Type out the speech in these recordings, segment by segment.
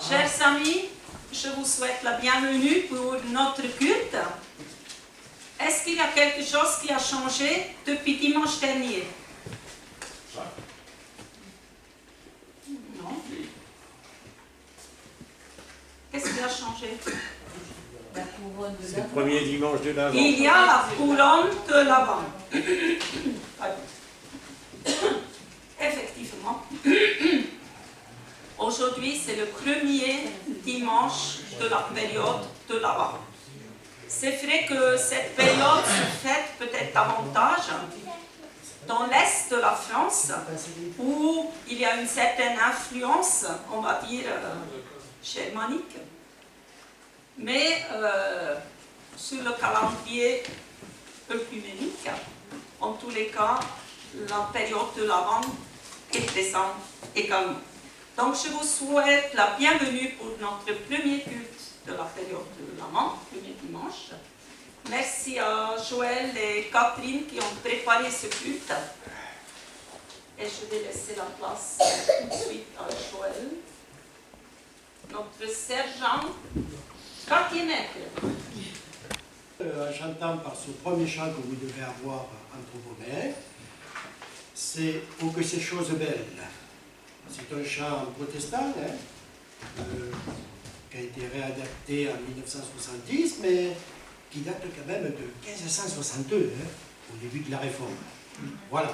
Chers amis, je vous souhaite la bienvenue pour notre culte. Est-ce qu'il y a quelque chose qui a changé depuis dimanche dernier? Non. Qu'est-ce qui a changé? C'est le premier dimanche de l'Avent. Il y a la couronne de l'Avent. Effectivement. Aujourd'hui, c'est le premier dimanche de la période de l'Avent. C'est vrai que cette période se fête peut-être davantage dans l'est de la France, où il y a une certaine influence, on va dire, germanique. Mais sur le calendrier œcuménique, en tous les cas, la période de l'Avent est présente également. Donc je vous souhaite la bienvenue pour notre premier culte de la période de l'Avent, premier dimanche. Merci à Joël et Catherine qui ont préparé ce culte. Et je vais laisser la place tout de suite à Joël, notre sergent. En chantant par ce premier chant que vous devez avoir entre vos mains, c'est « Oh que ces choses belles ». C'est un chant protestant qui a été réadapté en 1970, mais qui date quand même de 1562, au début de la Réforme. Voilà.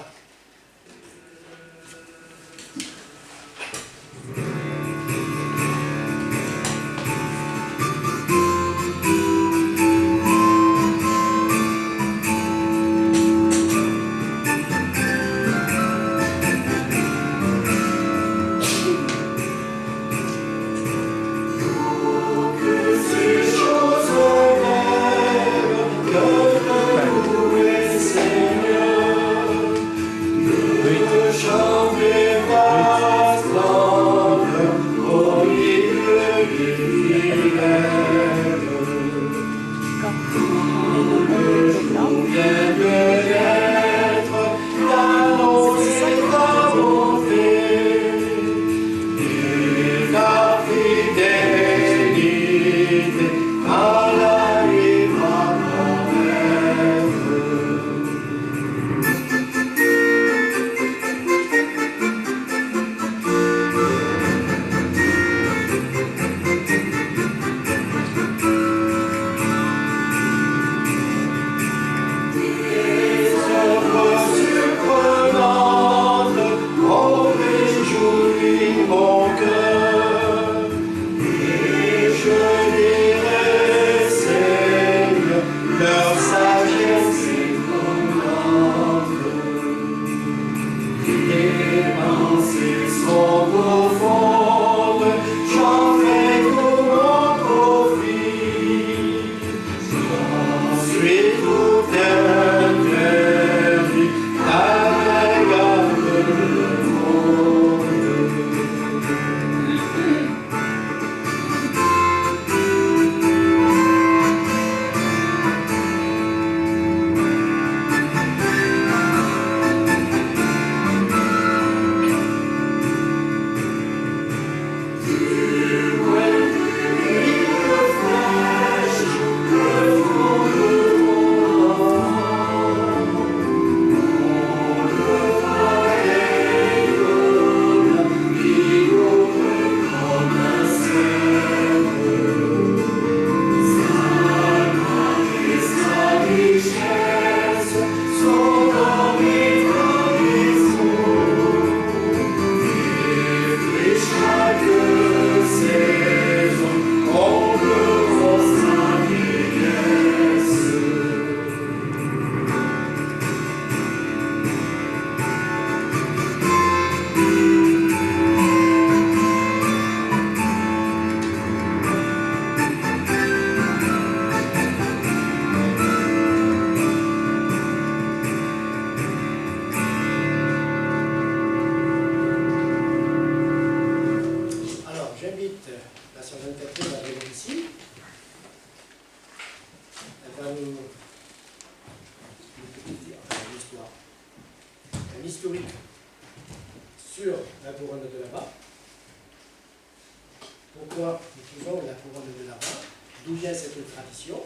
fois, nous faisons la couronne de l'Avent. D'où vient cette tradition?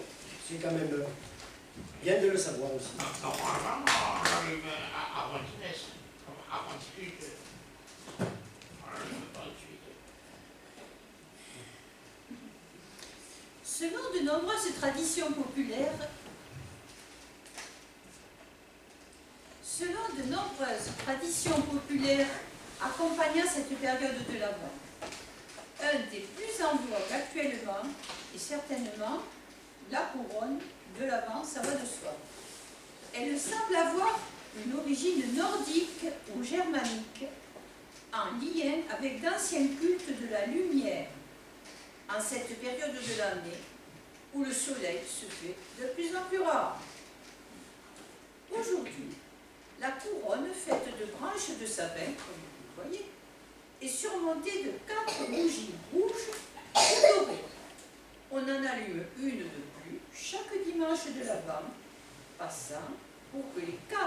C'est quand même bien de le savoir aussi. Non, avant de suite. Selon de nombreuses traditions populaires, accompagnant cette période de l'Avent, un des plus en vogue actuellement est certainement la couronne de l'Avent, ça va de soi. Elle semble avoir une origine nordique ou germanique, en lien avec d'anciens cultes de la lumière, en cette période de l'année où le soleil se fait de plus en plus rare. Aujourd'hui, la couronne faite de branches de sapin, comme vous le voyez, est surmontée de 4 bougies rouges ou dorées. On en allume une de plus chaque dimanche de l'Avent, passant pour que les 4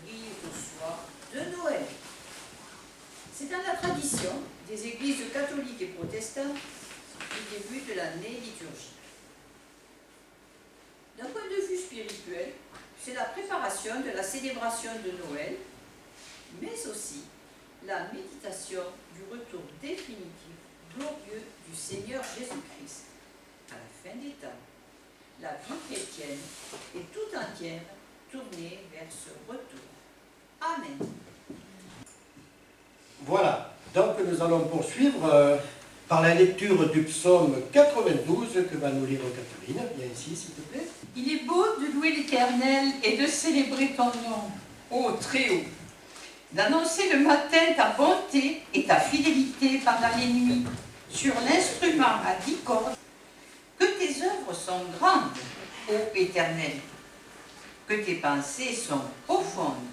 brillent au soir de Noël. C'est dans la tradition des églises catholiques et protestantes du début de l'année liturgique. D'un point de vue spirituel, c'est la préparation de la célébration de Noël, mais aussi la méditation du retour définitif, glorieux du Seigneur Jésus-Christ à la fin des temps. La vie chrétienne est tout entière tournée vers ce retour. Amen. Voilà, donc nous allons poursuivre par la lecture du psaume 92 que va nous lire Catherine. Viens ici, s'il te plaît. Il est beau de louer l'Éternel et de célébrer ton nom, ô Très-Haut, d'annoncer le matin ta bonté et ta fidélité pendant les nuits sur l'instrument à 10 cordes. Que tes œuvres sont grandes, ô Éternel, que tes pensées sont profondes.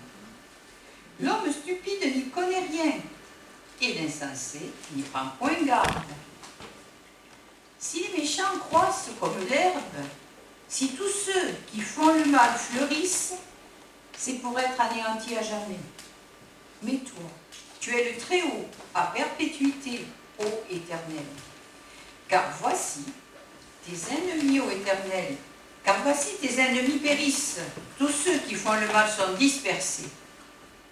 L'homme stupide n'y connaît rien, et l'insensé n'y prend point garde. Si les méchants croissent comme l'herbe, si tous ceux qui font le mal fleurissent, c'est pour être anéantis à jamais. Mais toi, tu es le Très-Haut, à perpétuité, ô Éternel. Car voici tes ennemis, ô Éternel, car voici tes ennemis périssent, tous ceux qui font le mal sont dispersés.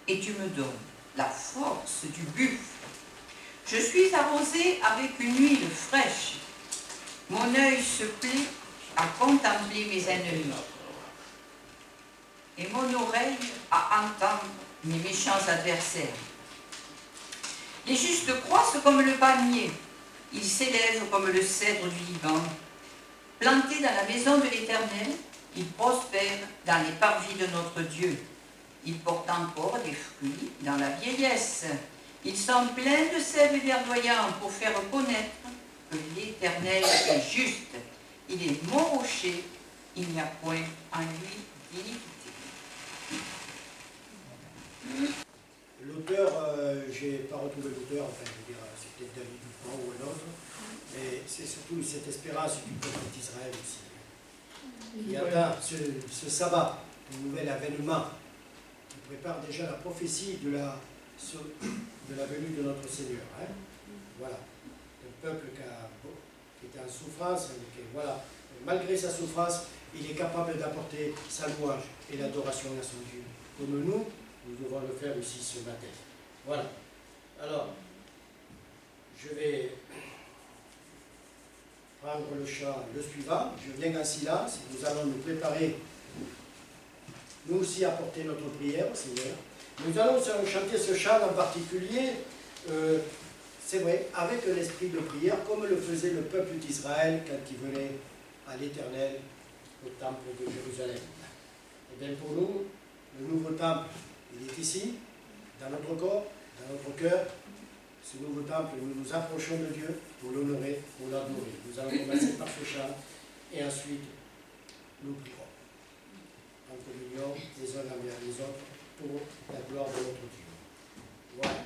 Et tu me donnes la force du buffle. Je suis arrosé avec une huile fraîche. Mon œil se plaît à contempler mes ennemis. Et mon oreille à entendre mes méchants adversaires. Les justes croissent comme le palmier. Ils s'élèvent comme le cèdre du Liban. Plantés dans la maison de l'Éternel, ils prospèrent dans les parvis de notre Dieu. Ils portent encore des fruits dans la vieillesse. Ils sont pleins de sève verdoyant pour faire connaître que l'Éternel est juste. Il est mon rocher, il n'y a point en lui d'iniquité. L'auteur, je n'ai pas retrouvé l'auteur, enfin je veux dire, c'est peut-être David Dupont ou un autre, mais c'est surtout cette espérance du peuple d'Israël aussi. Il attend ce sabbat, le nouvel avènement, qui prépare déjà la prophétie de la venue de notre Seigneur. Hein? Voilà. Un peuple qui est en souffrance, voilà. Malgré sa souffrance, il est capable d'apporter sa louange et l'adoration à son Dieu. Comme nous devons le faire aussi ce matin. Voilà. Alors, je vais prendre le chant le suivant. Je viens en silence. Nous allons nous préparer, nous aussi, à porter notre prière au Seigneur. Nous allons chanter ce chant en particulier, c'est vrai, avec l'esprit de prière, comme le faisait le peuple d'Israël quand il venait à l'Éternel, au temple de Jérusalem. Et bien pour nous, le nouveau temple, il est ici, dans notre corps, dans notre cœur. Ce nouveau temple, nous nous approchons de Dieu pour l'honorer, pour l'adorer. Nous allons commencer par ce chant et ensuite nous prierons en communion les uns envers les autres pour la gloire de notre Dieu. Voilà.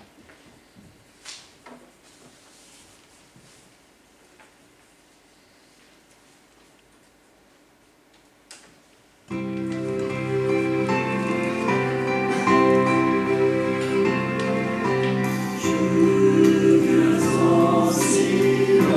Je viens en silence.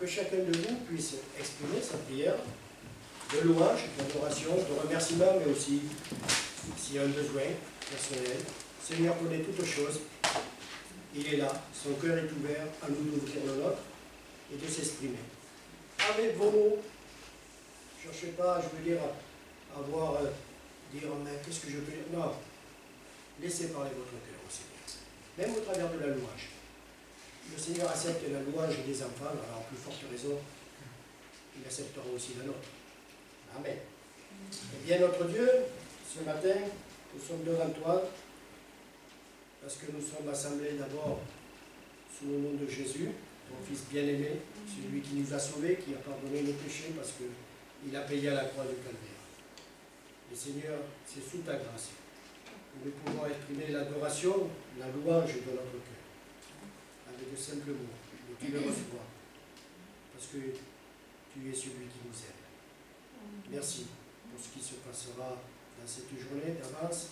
que chacun de vous puisse exprimer sa prière de louange, d'adoration, de remerciement, mais aussi, s'il y a un besoin personnel. Seigneur connaît toutes choses, il est là, son cœur est ouvert à nous d'ouvrir le nôtre et de s'exprimer. Avec vos mots, ne cherchez pas, je veux dire, à avoir, dire, mais qu'est-ce que je peux dire? Non, laissez parler votre cœur au Seigneur, même au travers de la louange. Le Seigneur accepte la louange des enfants, alors en plus forte raison, il acceptera aussi la nôtre. Amen. Eh bien, notre Dieu, ce matin, nous sommes devant toi, parce que nous sommes assemblés d'abord sous le nom de Jésus, ton Fils bien-aimé, celui qui nous a sauvés, qui a pardonné nos péchés, parce qu'il a payé à la croix du Calvaire. Et Seigneur, c'est sous ta grâce que nous pouvons exprimer l'adoration, la louange de notre cœur. Avec de simples mots, mais tu le reçois, parce que tu es celui qui nous aime. Merci pour ce qui se passera dans cette journée d'avance,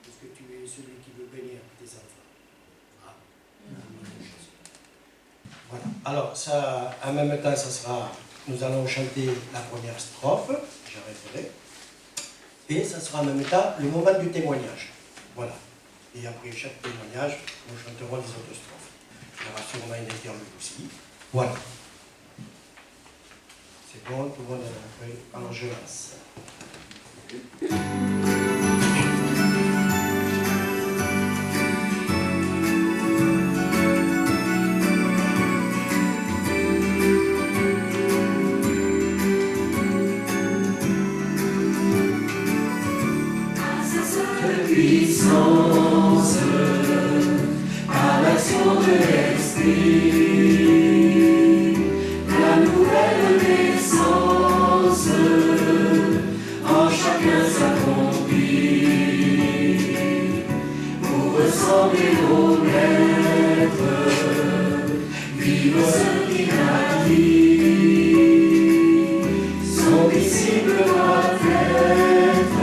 parce que tu es celui qui veut bénir tes enfants. Voilà. Alors, ça, en même temps, ça sera, nous allons chanter la première strophe, j'arrêterai, et ça sera en même temps le moment du témoignage. Voilà. Et après chaque témoignage, nous chanterons les autres strophes. Il y aura sûrement une interlude aussi. Voilà. C'est bon, tout le monde a fait. Alors je lance. Puissance, par l'action de l'Esprit, la nouvelle naissance en chacun s'accomplit pour ressembler au Maître, vivre ce qu'il a dit. Son disciple doit être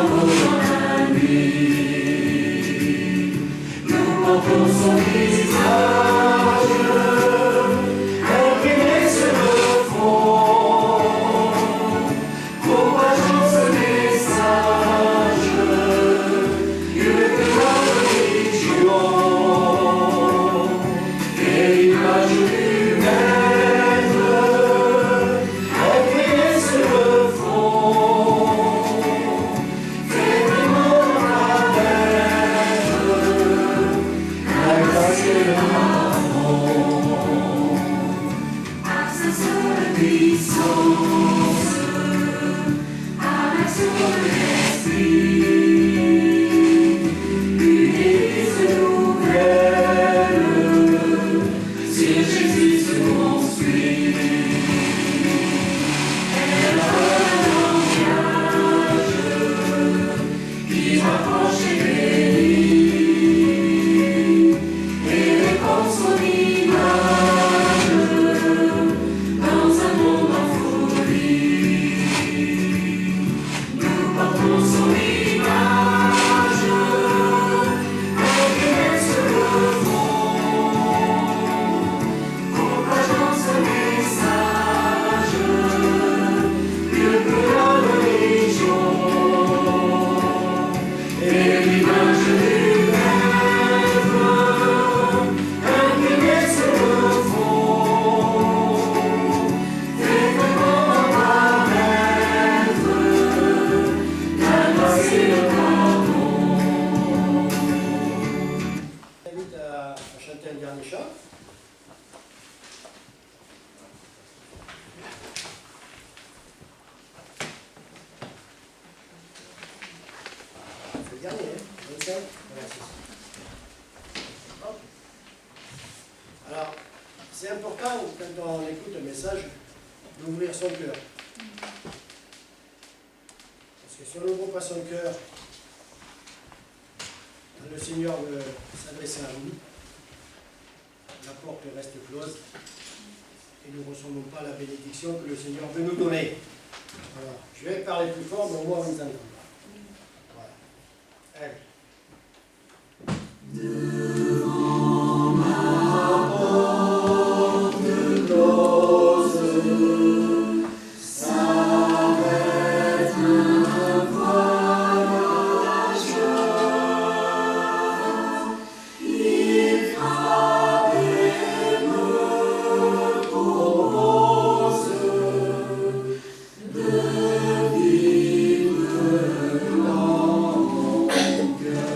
dans la nuit, nous portons son visage, imprimé sur le front, propageant ce message, mieux que la religion, et l'image du Maître, imprimé sur le front. Puissance, par l'action de l'Esprit, une église nouvelle, sur Jésus se construit. Elle a un langage qui rapproche et bénit, et répand son image. Alors, c'est important, quand on écoute un message, d'ouvrir son cœur. Parce que si on n'ouvre pas son cœur, le Seigneur veut s'adresser à nous, la porte reste close, et nous ne recevons pas la bénédiction que le Seigneur veut nous donner. Voilà. Je vais parler plus fort, mais au moins on nous entendra. Voilà. Allez. Devant ma porte close, ça va être un voyage. Il frappe et me propose de vivre dans mon cœur.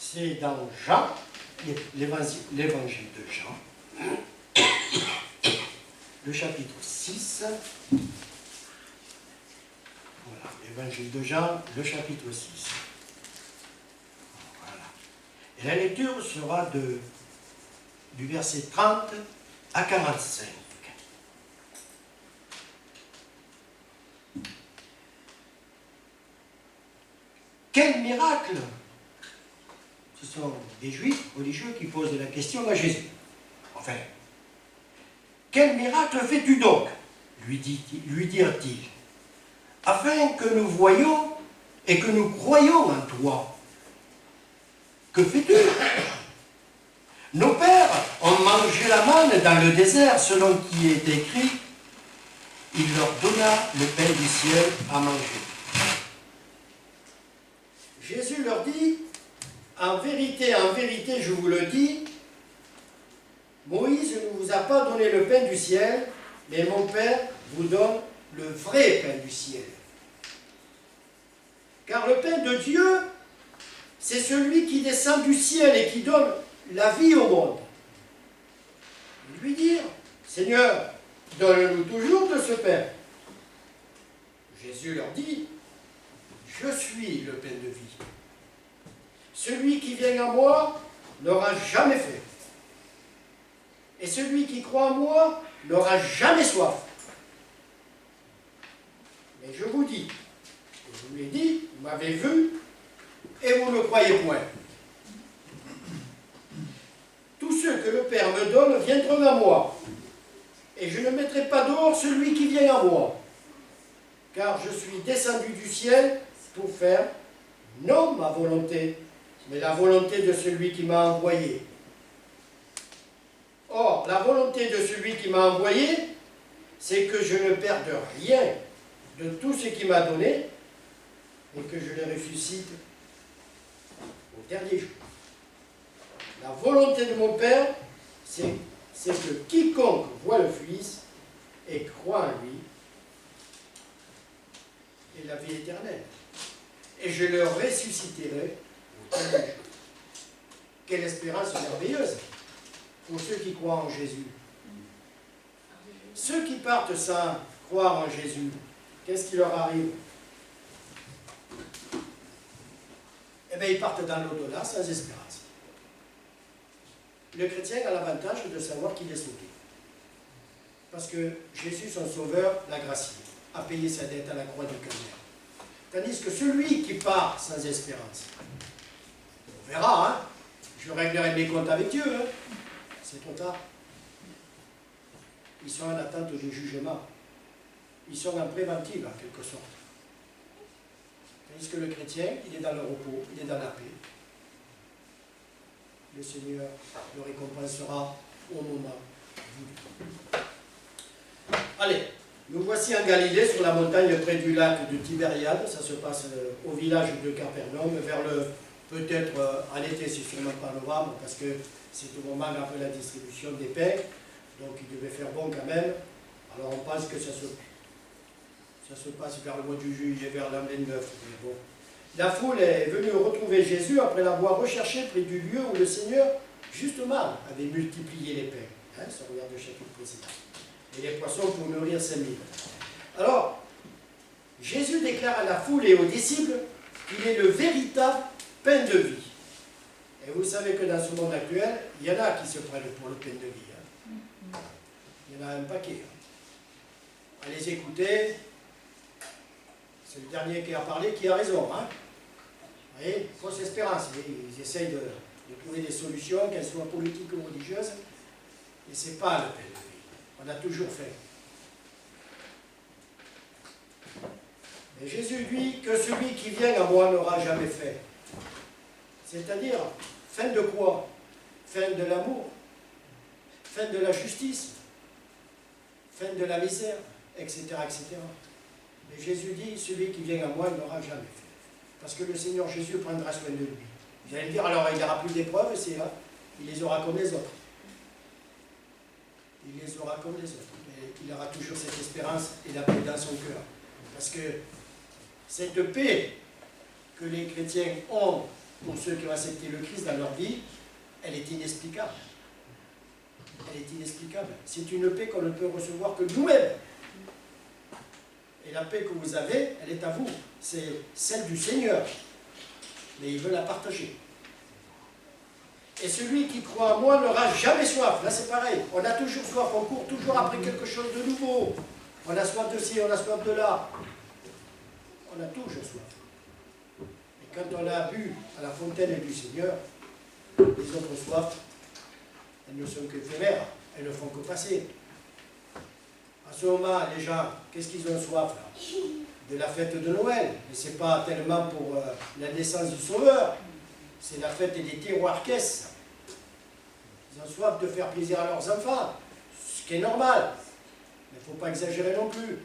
c'est dans Jean, l'évangile de Jean, le chapitre 6. Voilà, l'évangile de Jean, le chapitre 6. Voilà. Et la lecture sera du verset 30 à 45. Quel miracle! Ce sont des juifs religieux qui posent la question à Jésus. Enfin, quel miracle fais-tu donc? Lui dirent-ils, afin que nous voyions et que nous croyions en toi. Que fais-tu? Nos pères ont mangé la manne dans le désert, selon qui est écrit, il leur donna le pain du ciel à manger. Jésus leur dit, en vérité, je vous le dis, Moïse ne vous a pas donné le pain du ciel, mais mon Père vous donne le vrai pain du ciel. Car le pain de Dieu, c'est celui qui descend du ciel et qui donne la vie au monde. Ils lui dirent, Seigneur, donne-nous toujours de ce pain. Jésus leur dit, je suis le pain de vie. Celui qui vient à moi n'aura jamais faim. Et celui qui croit en moi n'aura jamais soif. Mais je vous dis, je vous l'ai dit, vous m'avez vu, et vous ne croyez point. Tous ceux que le Père me donne viendront à moi, et je ne mettrai pas dehors celui qui vient à moi, car je suis descendu du ciel pour faire, non ma volonté, mais la volonté de celui qui m'a envoyé. Or, la volonté de celui qui m'a envoyé, c'est que je ne perde rien de tout ce qu'il m'a donné, et que je le ressuscite au dernier jour. La volonté de mon Père, c'est que quiconque voit le Fils et croit en lui ait la vie éternelle. Et je le ressusciterai au dernier jour. Quelle espérance merveilleuse pour ceux qui croient en Jésus. Ceux qui partent sans croire en Jésus, qu'est-ce qui leur arrive? Eh bien, ils partent dans l'au-delà sans espérance. Le chrétien a l'avantage de savoir qu'il est sauvé. Parce que Jésus, son sauveur, l'a gracié, a payé sa dette à la croix du calvaire. Tandis que celui qui part sans espérance, on verra, hein, je réglerai mes comptes avec Dieu, hein, c'est trop tard. Ils sont en attente du jugement. Ils sont en préventive, en quelque sorte. Tandis que le chrétien, il est dans le repos, il est dans la paix. Le Seigneur le récompensera au moment voulu. Allez, nous voici en Galilée, sur la montagne près du lac de Tibériade. Ça se passe au village de Capernaum, vers le, peut-être à l'été, c'est sûrement pas novembre, parce que c'est au moment après la distribution des pains, donc il devait faire bon quand même. Alors on pense que ça se passe vers le mois de juillet, vers l'an 29. Mais bon. La foule est venue retrouver Jésus après l'avoir recherché près du lieu où le Seigneur, justement, avait multiplié les pains. Hein, ça regarde le chapitre précédent. Et les poissons pour nourrir 5000. Alors, Jésus déclare à la foule et aux disciples qu'il est le véritable pain de vie. Et vous savez que dans ce monde actuel, il y en a qui se prennent pour le pain de vie. Hein. Il y en a un paquet. Hein. À les écouter, c'est le dernier qui a parlé qui a raison. Hein. Vous voyez, fausse espérance. Ils essayent de trouver des solutions, qu'elles soient politiques ou religieuses, et ce n'est pas le pain de vie. On a toujours fait. Mais Jésus dit que celui qui vient à moi n'aura jamais fait. C'est-à-dire, fin de quoi? Fin de l'amour, fin de la justice, fin de la misère, etc., etc. Mais Jésus dit, celui qui vient à moi n'aura jamais fait. Parce que le Seigneur Jésus prendra soin de lui. Vous allez dire, alors il n'y aura plus d'épreuves, c'est là, il les aura comme les autres. Il les aura comme les autres. Mais il aura toujours cette espérance et la paix dans son cœur. Parce que cette paix que les chrétiens ont pour ceux qui ont accepté le Christ dans leur vie, elle est inexplicable. Elle est inexplicable. C'est une paix qu'on ne peut recevoir que nous-mêmes. Et la paix que vous avez, elle est à vous. C'est celle du Seigneur. Mais il veut la partager. Et celui qui croit en moi n'aura jamais soif. Là, c'est pareil. On a toujours soif. On court toujours après quelque chose de nouveau. On a soif de ci, on a soif de là. On a toujours soif. Et quand on a bu à la fontaine du Seigneur, les autres soifs, elles ne sont qu'éphémères. Elles ne font que passer. À ce moment, les gens, qu'est-ce qu'ils ont soif là? De la fête de Noël. Mais ce n'est pas tellement pour la naissance du Sauveur. C'est la fête des tiroirs-caisses. Ils ont soif de faire plaisir à leurs enfants. Ce qui est normal. Mais il ne faut pas exagérer non plus.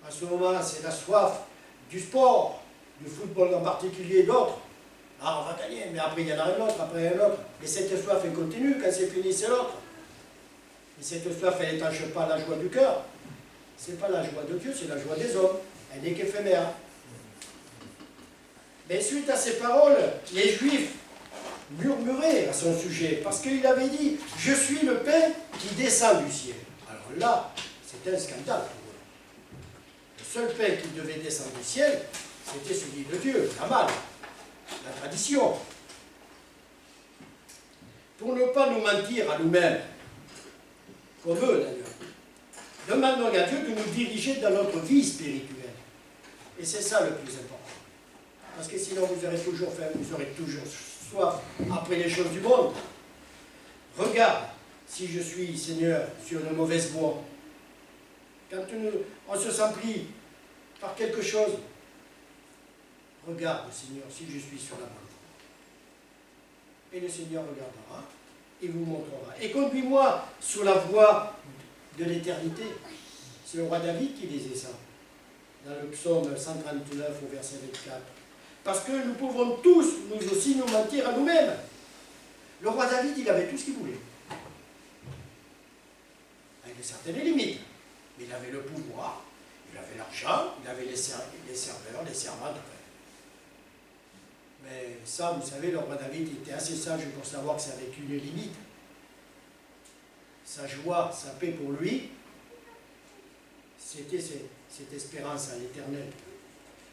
À ce moment, c'est la soif du sport, du football en particulier et d'autres. Ah, on va gagner, mais après il y en a un autre, après un autre. Et cette soif est continue, quand c'est fini, c'est l'autre. Et cette soif, elle n'étanche pas la joie du cœur. Ce n'est pas la joie de Dieu, c'est la joie des hommes. Elle n'est qu'éphémère. Mais suite à ces paroles, les Juifs murmuraient à son sujet, parce qu'il avait dit « Je suis le pain qui descend du ciel ». Alors là, c'était un scandale pour eux. Le seul pain qui devait descendre du ciel, c'était celui de Dieu, la manne, la tradition. Pour ne pas nous mentir à nous-mêmes, comme eux d'ailleurs, demandons à Dieu de nous diriger dans notre vie spirituelle. Et c'est ça le plus important. Parce que sinon vous aurez toujours faim, vous aurez toujours soif après les choses du monde. Regarde si je suis, Seigneur, sur une mauvaise voie. Quand on se sent pris par quelque chose, regarde, Seigneur, si je suis sur la bonne voie. Et le Seigneur regardera et vous montrera. Et conduis-moi sur la voie de l'éternité. C'est le roi David qui disait ça, dans le psaume 139 au verset 24. Parce que nous pouvons tous, nous aussi, nous mentir à nous-mêmes. Le roi David, il avait tout ce qu'il voulait. Avec certaines limites. Mais il avait le pouvoir, il avait l'argent, il avait les serveurs, les servantes. Mais ça, vous savez, le roi David était assez sage pour savoir que ça avait une limite. Sa joie, sa paix pour lui, c'était cette espérance à l'éternel.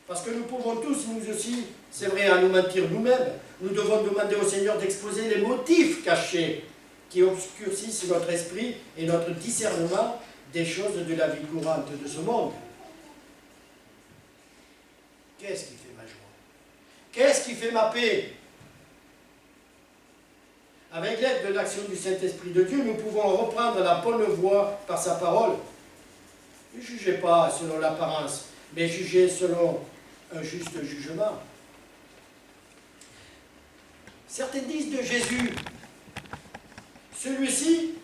Parce que nous pouvons tous, nous aussi, c'est vrai, à nous mentir nous-mêmes. Nous devons demander au Seigneur d'exposer les motifs cachés qui obscurcissent notre esprit et notre discernement des choses de la vie courante de ce monde. Qu'est-ce qui fait ma joie? Qu'est-ce qui fait ma paix? Avec l'aide de l'action du Saint-Esprit de Dieu, nous pouvons reprendre la bonne voie par sa parole. Ne jugez pas selon l'apparence, mais jugez selon un juste jugement. Certains disent de Jésus, celui-ci,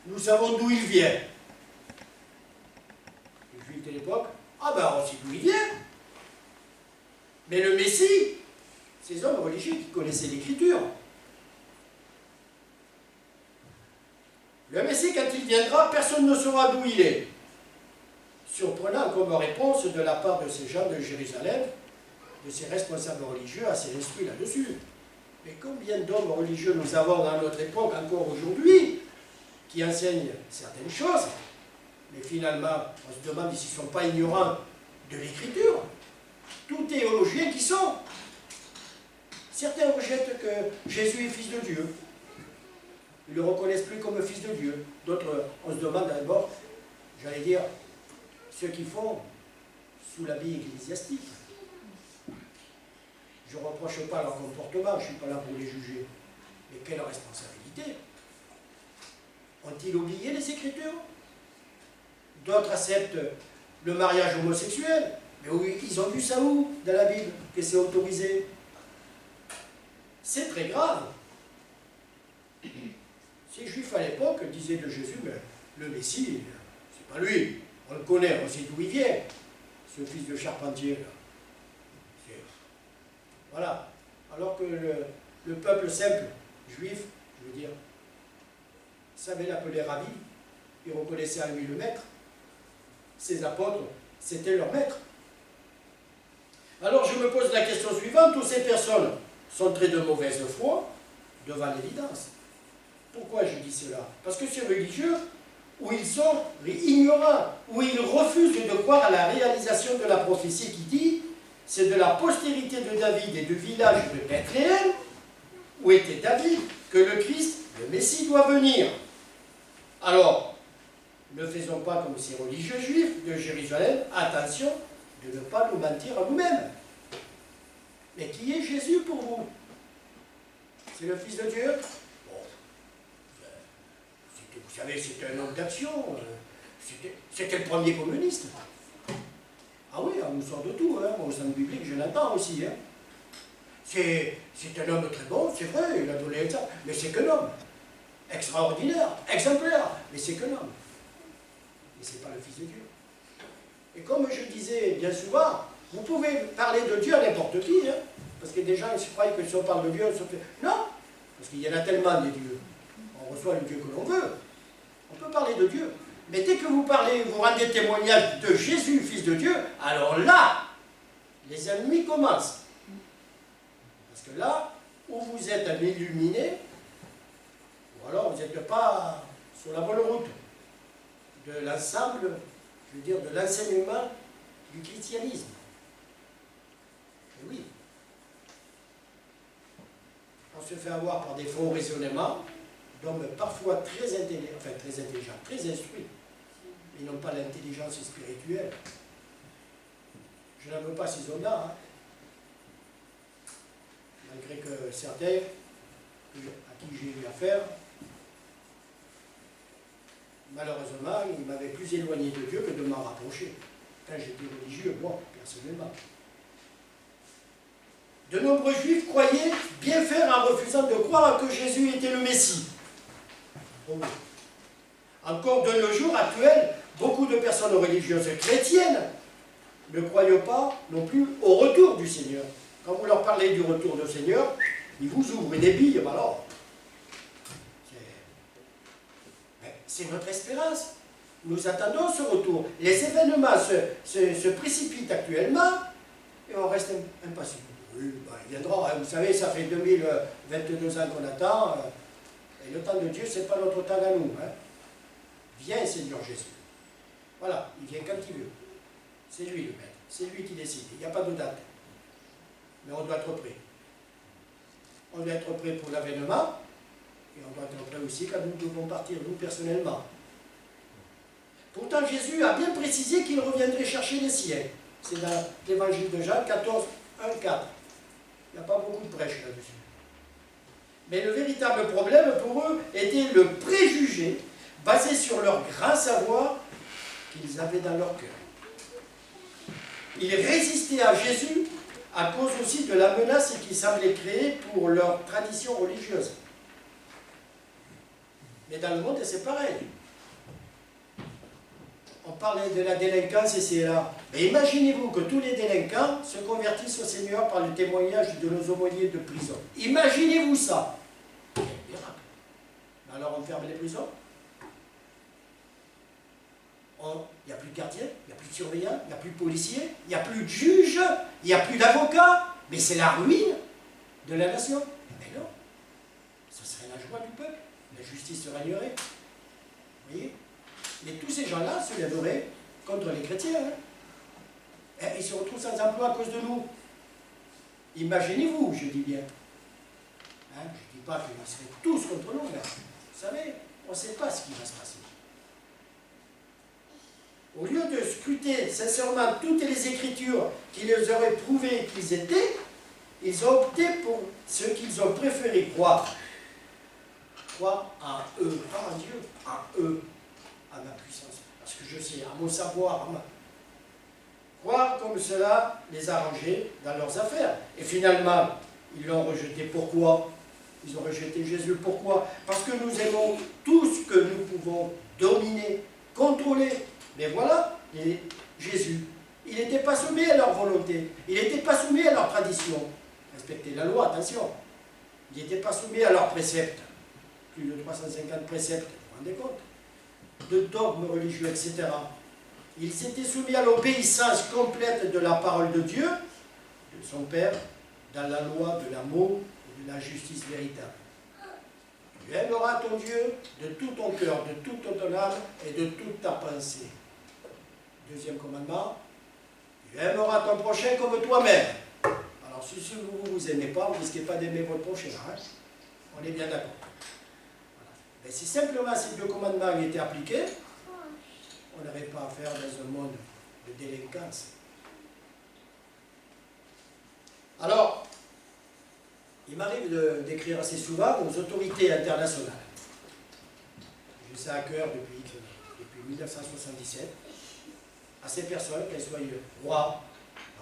nous savons d'où il vient. Les Juifs de l'époque, ah ben on sait d'où il vient. Mais le Messie, ces hommes religieux qui connaissaient l'Écriture, le Messie, quand il viendra, personne ne saura d'où il est. Surprenant comme réponse de la part de ces gens de Jérusalem, de ces responsables religieux assez instruits là-dessus. Mais combien d'hommes religieux nous avons dans notre époque, encore aujourd'hui, qui enseignent certaines choses, mais finalement, on se demande s'ils ne sont pas ignorants de l'Écriture. Tous théologiens qui sont. Certains rejettent que Jésus est fils de Dieu. Ils ne le reconnaissent plus comme fils de Dieu. D'autres, on se demande d'abord, j'allais dire, ceux qui font sous l'habit ecclésiastique. Je ne reproche pas leur comportement, je ne suis pas là pour les juger. Mais quelle responsabilité? Ont-ils oublié les Écritures? D'autres acceptent le mariage homosexuel. Mais oui, ils ont vu ça où, dans la Bible, que c'est autorisé? C'est très grave. Ces Juifs à l'époque disaient de Jésus, mais le Messie, c'est pas lui. On le connaît, on sait d'où il vient, ce fils de charpentier. Là. Voilà. Alors que le peuple simple, juif, je veux dire, savait l'appeler Rabbi, il reconnaissait à lui le maître. Ses apôtres, c'était leur maître. Alors je me pose la question suivante, toutes ces personnes sont très de mauvaise foi devant l'évidence. Pourquoi je dis cela? Parce que ces religieux, où ils sont ignorants, où ils refusent de croire à la réalisation de la prophétie qui dit « c'est de la postérité de David et du village de Bethléem, où était David, que le Christ, le Messie, doit venir. » Alors, ne faisons pas comme ces religieux juifs de Jérusalem, attention de ne pas nous mentir à nous-mêmes. Mais qui est Jésus pour vous? C'est le Fils de Dieu? Bon, vous savez, c'était un homme d'action, c'était le premier communiste. Ah oui, on nous sort de tout, hein. Au sein biblique, je l'entends aussi. Hein. C'est un homme très bon, c'est vrai, il a donné ça, mais c'est qu'un homme. Extraordinaire, exemplaire, mais c'est qu'un homme. Et ce n'est pas le Fils de Dieu. Et comme je disais bien souvent, vous pouvez parler de Dieu à n'importe qui, hein, parce que des gens ils se croient que si on parle de Dieu, on se fait... Non, parce qu'il y en a tellement des dieux. On reçoit le Dieu que l'on veut. On peut parler de Dieu. Mais dès que vous parlez, vous rendez témoignage de Jésus, Fils de Dieu, alors là, les ennemis commencent. Parce que là, où vous êtes un illuminé, ou alors vous n'êtes pas sur la bonne route de l'ensemble, je veux dire, de l'enseignement du christianisme. Et oui. On se fait avoir par des faux raisonnements d'hommes parfois très intelligents, très instruits. Ils n'ont pas l'intelligence spirituelle. Je n'en veux pas ces hommes-là. Hein. Malgré que certains, à qui j'ai eu affaire, malheureusement, ils m'avaient plus éloigné de Dieu que de m'en rapprocher. Quand j'étais religieux, moi, personnellement. De nombreux juifs croyaient bien faire en refusant de croire que Jésus était le Messie. Oh. Encore de nos jours actuels, beaucoup de personnes religieuses chrétiennes ne croient pas non plus au retour du Seigneur. Quand vous leur parlez du retour du Seigneur, ils vous ouvrent des billes, alors. C'est notre espérance. Nous attendons ce retour. Les événements se précipitent actuellement et on reste impassible. Oui, ben, il viendra. Vous savez, ça fait 2022 ans qu'on attend. Et le temps de Dieu, ce n'est pas notre temps à nous. Hein. Viens, Seigneur Jésus. Voilà, il vient quand il veut. C'est lui le maître. C'est lui qui décide. Il n'y a pas de date. Mais on doit être prêt. On doit être prêt pour l'avènement. Et on doit être prêt aussi quand nous devons partir, nous personnellement. Pourtant, Jésus a bien précisé qu'il reviendrait chercher les siens. C'est dans l'évangile de Jean 14, 1, 4. Il n'y a pas beaucoup de prêches là-dessus. Mais le véritable problème pour eux était le préjugé basé sur leur grand savoir qu'ils avaient dans leur cœur. Ils résistaient à Jésus à cause aussi de la menace qui semblait créée pour leur tradition religieuse. Mais dans le monde, c'est pareil. On parlait de la délinquance et c'est là. Mais imaginez-vous que tous les délinquants se convertissent au Seigneur par le témoignage de nos aumôniers de prison. Imaginez-vous ça. Quel miracle. Alors on ferme les prisons. Il n'y a plus de gardiens, il n'y a plus de surveillants, il n'y a plus de policiers, il n'y a plus de juges, il n'y a plus d'avocats. Mais c'est la ruine de la nation. Mais non. Ce serait la joie du peuple. La justice régnerait. Vous voyez? Mais tous ces gens-là se lèveraient contre les chrétiens. Hein. Et ils se retrouvent sans emploi à cause de nous. Imaginez-vous, je dis bien. Hein? Je ne dis pas qu'ils seraient tous contre nous, mais vous savez, on ne sait pas ce qui va se passer. Au lieu de scruter sincèrement toutes les écritures qui les auraient prouvé qu'ils étaient, ils ont opté pour ce qu'ils ont préféré croire. Croire en eux, pas en Dieu, en eux, à ma puissance. Parce que je sais, à mon savoir, croire comme cela les arrangeait dans leurs affaires. Et finalement, ils l'ont rejeté. Pourquoi? Ils ont rejeté Jésus. Pourquoi? Parce que nous aimons tout ce que nous pouvons dominer, contrôler. Mais voilà, Jésus, il n'était pas soumis à leur volonté. Il n'était pas soumis à leur tradition. Respectez la loi, attention. Il n'était pas soumis à leurs préceptes. Plus de 350 préceptes, vous vous rendez compte? De dogmes religieux, etc. Ils s'étaient soumis à l'obéissance complète de la parole de Dieu, de son Père dans la loi de l'amour et de la justice véritable. Tu aimeras ton Dieu de tout ton cœur, de toute ton âme et de toute ta pensée. Deuxième commandement, tu aimeras ton prochain comme toi-même. Alors si vous ne vous aimez pas, vous ne risquez pas d'aimer votre prochain. Hein? On est bien d'accord. Voilà. Mais si simplement ces deux commandements étaient appliqués, on n'aurait pas à faire dans un monde de délinquance. Alors, il m'arrive d'écrire assez souvent aux autorités internationales. J'ai ça à cœur depuis 1977. À ces personnes, qu'elles soient rois,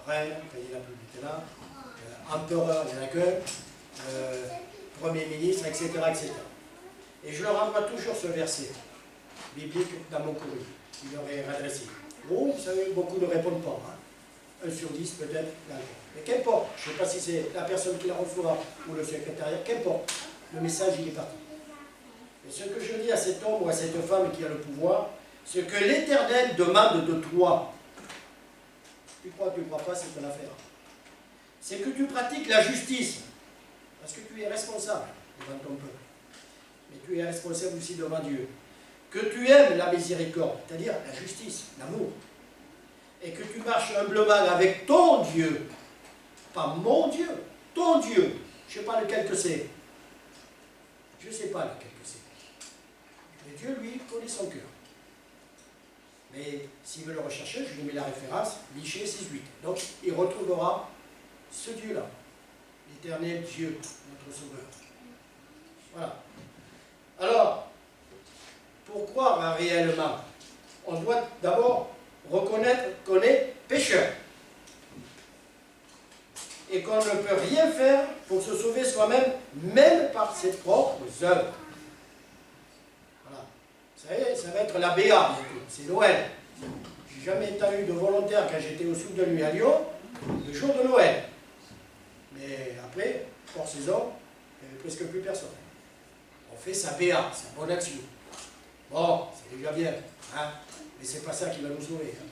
reines, quand il n'y en a plus maintenant, empereurs, il y en a que, premier ministre, etc., etc. Et je leur envoie toujours ce verset biblique dans mon courrier. Il leur est adressé. Bon, vous savez, beaucoup ne répondent pas. Hein. 1 sur 10 peut-être. Mais qu'importe, je ne sais pas si c'est la personne qui la reçoit ou le secrétariat, qu'importe. Le message, il est parti. Et ce que je dis à cet homme ou à cette femme qui a le pouvoir, ce que l'Éternel demande de toi, tu crois, tu ne crois pas, c'est ton affaire. C'est que tu pratiques la justice, parce que tu es responsable devant ton peuple. Mais tu es responsable aussi devant Dieu. Que tu aimes la miséricorde, c'est-à-dire la justice, l'amour. Et que tu marches humblement avec ton Dieu. Pas mon Dieu, ton Dieu. Je ne sais pas lequel que c'est. Je ne sais pas lequel que c'est. Mais Dieu, lui, connaît son cœur. Mais s'il veut le rechercher, je lui mets la référence, Michée 6.8. Donc, il retrouvera ce Dieu-là, l'éternel Dieu, notre Sauveur. Voilà. Alors, pour croire réellement, on doit d'abord reconnaître qu'on est pécheur. Et qu'on ne peut rien faire pour se sauver soi-même, même par ses propres œuvres. Voilà. Vous savez, ça va être la Béa, c'est Noël. Je n'ai jamais eu de volontaire quand j'étais au Sud de nuit à Lyon, le jour de Noël. Mais après, hors saison, il n'y avait presque plus personne. On fait sa Béa, sa bonne action. Bon, c'est déjà bien, hein, mais c'est pas ça qui va nous sauver. Hein.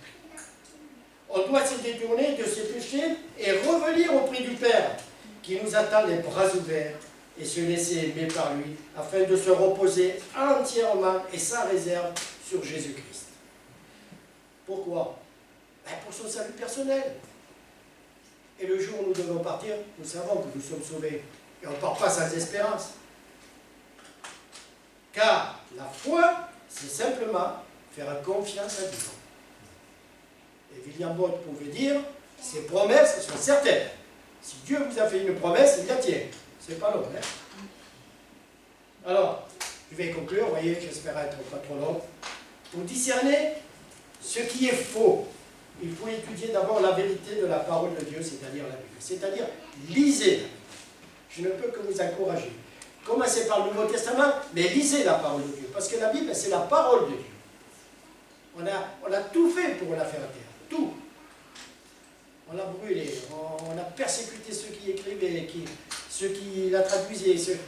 On doit se détourner de ses péchés et revenir auprès du Père, qui nous attend les bras ouverts et se laisser aimer par lui, afin de se reposer entièrement et sans réserve sur Jésus-Christ. Pourquoi? Ben pour son salut personnel. Et le jour où nous devons partir, nous savons que nous sommes sauvés. Et on ne part pas sans espérance. Car la foi, c'est simplement faire confiance à Dieu. Et William Bott pouvait dire, ses promesses sont certaines. Si Dieu vous a fait une promesse, il la tient. C'est pas long, hein? Alors, je vais conclure, vous voyez, j'espère être pas trop long. Pour discerner ce qui est faux, il faut étudier d'abord la vérité de la parole de Dieu, c'est-à-dire la Bible. C'est-à-dire, lisez la Bible. Je ne peux que vous encourager. Commencez par le Nouveau Testament, mais lisez la parole de Dieu. Parce que la Bible, c'est la parole de Dieu. On a tout fait pour la faire taire. Tout. On l'a brûlé, on a persécuté ceux qui écrivaient, ceux qui la traduisaient.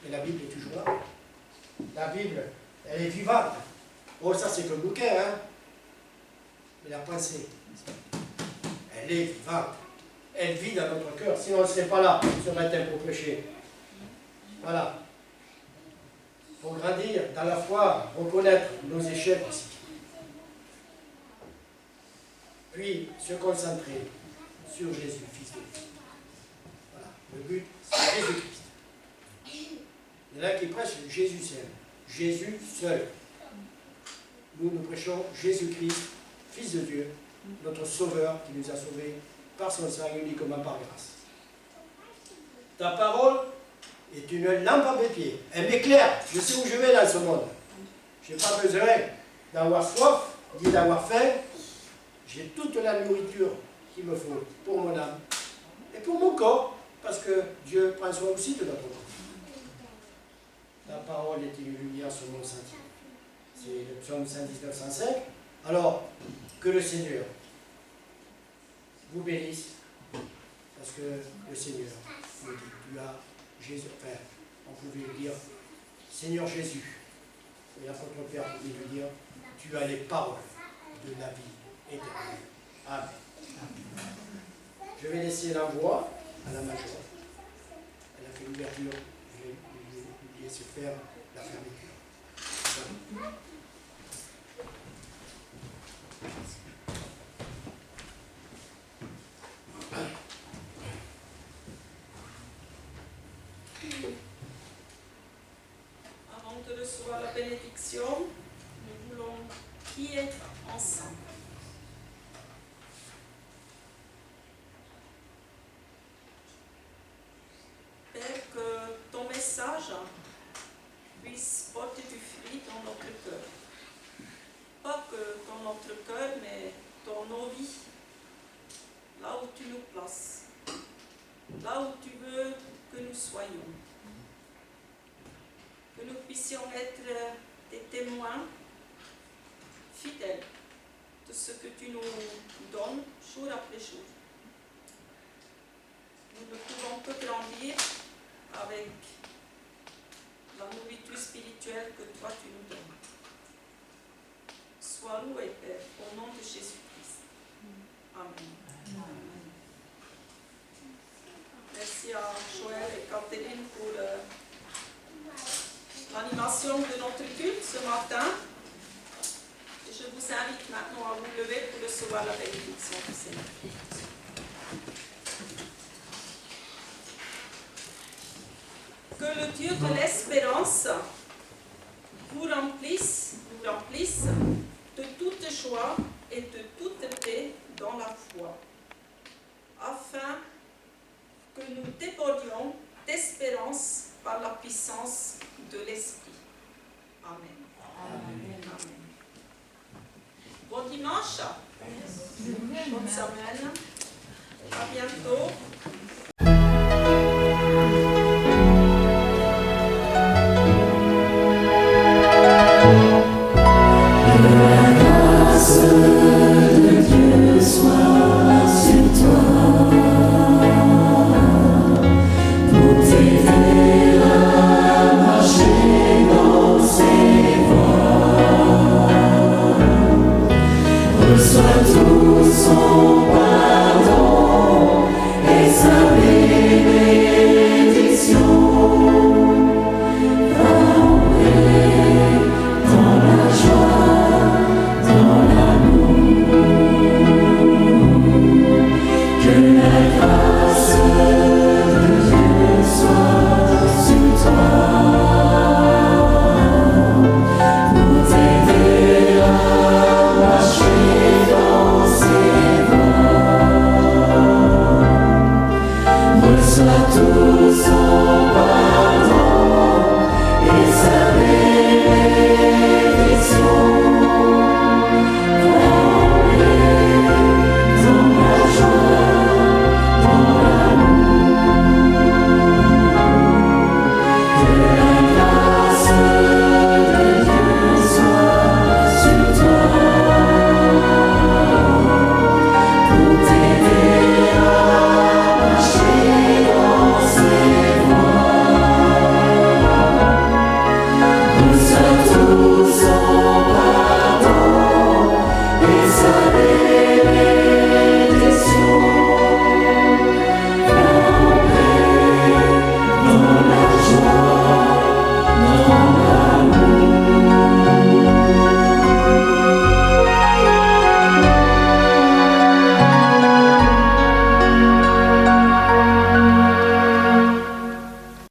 Mais la Bible est toujours là. La Bible, elle est vivante. Oh, ça c'est comme bouquin, hein. Mais la pensée, elle est vivante. Elle vit dans notre cœur. Sinon, on ne serait pas là ce matin pour prêcher. Voilà. Pour grandir dans la foi, reconnaître nos échecs aussi. Puis se concentrer sur Jésus, Fils de Dieu. Voilà. Le but, c'est Jésus-Christ. Il y en a qui prêchent Jésus seul. Jésus seul. Nous prêchons Jésus-Christ, Fils de Dieu, notre Sauveur qui nous a sauvés par son sang uniquement par grâce. Ta parole est une lampe à mes pieds. Elle m'éclaire. Je sais où je vais dans ce monde. Je n'ai pas besoin d'avoir soif, ni d'avoir faim. J'ai toute la nourriture qu'il me faut pour mon âme et pour mon corps, parce que Dieu prend soin aussi de notre corps. La parole est une lumière sur mon sentier. C'est le psaume 119, 105. Alors, que le Seigneur vous bénisse, parce que le Seigneur nous dit, tu as Jésus, enfin, on pouvait lui dire, Seigneur Jésus, et l'apôtre Pierre pouvait lui dire, tu as les paroles de la vie éternelle. Amen. Je vais laisser la voix. à la Major. Elle a fait l'ouverture, j'ai oublié de faire la fermeture. Voilà. Avant de recevoir la bénédiction, nous voulons prier ensemble. Père, que ton message puisse porter du fruit dans notre cœur. Pas que dans notre cœur, mais dans nos vies, là où tu nous places, là où tu veux que nous soyons. Que nous puissions être des témoins fidèles de ce que tu nous donnes jour après jour. Nous ne pouvons que grandir avec la nourriture spirituelle que toi tu nous donnes. Sois loué, Père, au nom de Jésus-Christ. Amen. Merci à Joël et Catherine pour l'animation de notre culte ce matin. Et je vous invite maintenant à vous lever pour recevoir la bénédiction du Seigneur. Que le Dieu de l'espérance vous remplisse, nous remplisse de toute joie et de toute paix dans la foi, afin que nous débordions d'espérance par la puissance de l'Esprit. Amen. Amen. Amen. Bon dimanche. Bonne semaine. À bientôt.